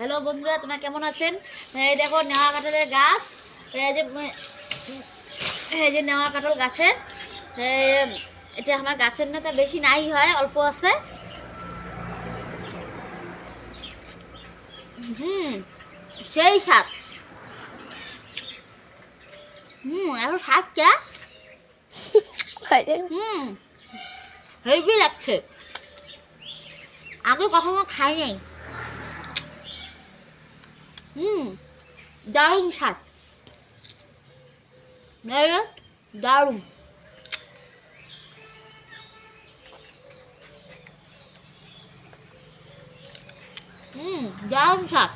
Hello বন্ধুরা, তোমরা কেমন আছেন? এই দেখো নেওয়া কাঁঠালের গাছ। এই যে নেওয়া কাঁঠাল গাছের, এটা আমার গাছের না, তা বেশি নাই, হয় অল্প আছে। সেই স্বাদ। এখন স্বাদ কে হেভি লাগছে, আগে কখনো খাই নাই। দারুণ স্বাদ, দারুণ। দারুণ স্বাদ।